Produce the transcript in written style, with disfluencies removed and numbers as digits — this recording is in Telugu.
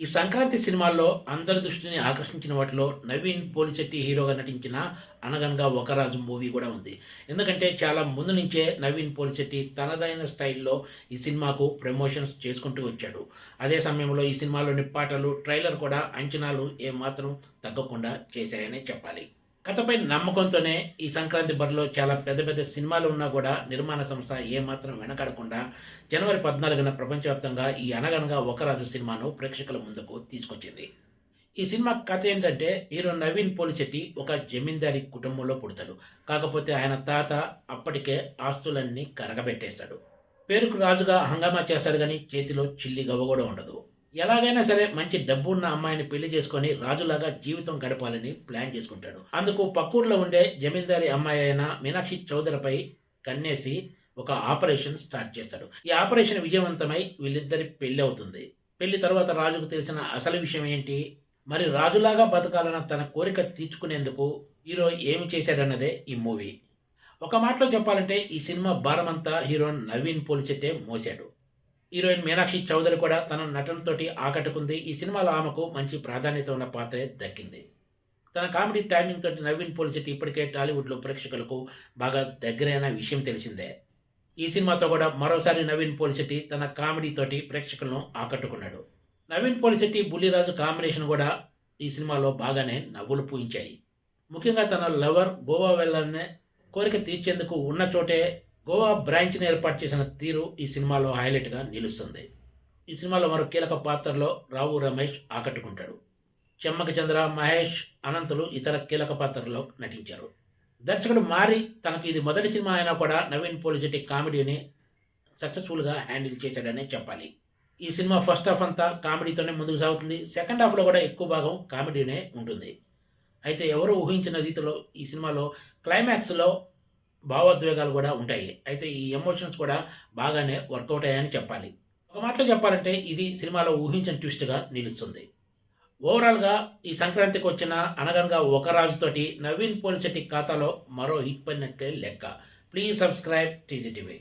ఈ సంక్రాంతి సినిమాల్లో అందరి దృష్టిని ఆకర్షించిన వాటిలో నవీన్ పోలిశెట్టి హీరోగా నటించిన 'అనగనగా ఒక రాజు' మూవీ కూడా ఉంది. ఎందుకంటే చాలా ముందు నుంచే నవీన్ పోలిశెట్టి తనదైన స్టైల్‌లో ఈ సినిమాకు ప్రమోషన్స్ చేసుకుంటూ వచ్చాడు. అదే సమయంలో ఈ సినిమాలోని పాటలు, ట్రైలర్ కూడా అంచనాలు ఏమాత్రం తగ్గకుండా చేశాయనే చెప్పాలి. కథపై నమ్మకంతోనే ఈ సంక్రాంతి బరిలో చాలా పెద్ద పెద్ద సినిమాలు ఉన్నా కూడా నిర్మాణ సంస్థ ఏమాత్రం వెనకాడకుండా జనవరి 14న ప్రపంచవ్యాప్తంగా ఈ 'అనగనగా ఒక రాజు' సినిమాను ప్రేక్షకుల ముందుకు తీసుకొచ్చింది. ఈ సినిమా కథ ఏంటంటే హీరో నవీన్ పోలిశెట్టి ఒక జమీందారీ కుటుంబంలో పుడతాడు. కాకపోతే ఆయన తాత అప్పటికే ఆస్తులన్నీ కరగబెట్టేస్తాడు. పేరుకు రాజుగా హంగామా చేస్తాడు గానీ చేతిలో చిల్లి గవ్వ కూడా ఉండదు. ఎలాగైనా సరే మంచి డబ్బున్న అమ్మాయిని పెళ్లి చేసుకొని రాజులాగా జీవితం గడపాలని ప్లాన్ చేసుకుంటాడు. అందుకు పక్కూర్లో ఉండే జమీందారీ అమ్మాయి అయిన మీనాక్షి చౌదరిపై కన్నేసి ఒక ఆపరేషన్ స్టార్ట్ చేస్తాడు. ఈ ఆపరేషన్ విజయవంతమై వీళ్ళిద్దరి పెళ్లి అవుతుంది. పెళ్లి తర్వాత రాజుకు తెలిసిన అసలు విషయం ఏంటి, మరి రాజులాగా బతకాలన్న తన కోరిక తీర్చుకునేందుకు హీరో ఏమి చేశాడన్నదే ఈ మూవీ. ఒక మాటలో చెప్పాలంటే ఈ సినిమా భారమంతా హీరో నవీన్ పోలిశెట్టే మోసాడు. హీరోయిన్ మీనాక్షి చౌదరి కూడా తన నటనతోటి ఆకట్టుకుంది. ఈ సినిమాలో ఆమెకు మంచి ప్రాధాన్యత ఉన్న పాత్రే దక్కింది. తన కామెడీ టైమింగ్ తోటి నవీన్ పోలిశెట్టి ఇప్పటికే టాలీవుడ్లో ప్రేక్షకులకు బాగా దగ్గరైన విషయం తెలిసిందే. ఈ సినిమాతో కూడా మరోసారి నవీన్ పోలిశెట్టి తన కామెడీ తోటి ప్రేక్షకులను ఆకట్టుకున్నాడు. నవీన్ పోలిశెట్టి, బుల్లిరాజు కాంబినేషన్ కూడా ఈ సినిమాలో బాగానే నవ్వులు పూయించాయి. ముఖ్యంగా తన లవర్ గోవా వెళ్ళాలనే కోరిక తీర్చేందుకు ఉన్న చోటే గోవా బ్రాంచ్‌ని ఏర్పాటు చేసిన తీరు ఈ సినిమాలో హైలైట్‌గా నిలుస్తుంది. ఈ సినిమాలో మరో కీలక పాత్రలో రావు రమేష్ ఆకట్టుకుంటాడు. చెమ్మక చంద్ర, మహేష్, అనంతులు ఇతర కీలక పాత్రల్లో నటించారు. దర్శకుడు మారి తనకు ఇది మొదటి సినిమా అయినా కూడా నవీన్ పోలిశెట్టి కామెడీని సక్సెస్‌ఫుల్‌గా హ్యాండిల్ చేశాడనే చెప్పాలి. ఈ సినిమా ఫస్ట్ హాఫ్ అంతా కామెడీతోనే ముందుకు సాగుతుంది. సెకండ్ హాఫ్‌లో కూడా ఎక్కువ భాగం కామెడీనే ఉంటుంది. అయితే ఎవరు ఊహించిన రీతిలో ఈ సినిమాలో క్లైమాక్స్‌లో భావోద్వేగాలు కూడా ఉంటాయి. అయితే ఈ ఎమోషన్స్ కూడా బాగానే వర్కౌట్ అయ్యాయని చెప్పాలి. ఒక మాటలో చెప్పాలంటే ఇది సినిమాలో ఊహించని ట్విస్ట్‌గా నిలుస్తుంది. ఓవరాల్‌గా ఈ సంక్రాంతికి వచ్చిన 'అనగనగా ఒక రాజు' తోటి నవీన్ పోలిశెట్టి ఖాతాలో మరో హిట్ పడినట్లే లెక్క. Please subscribe TGTV.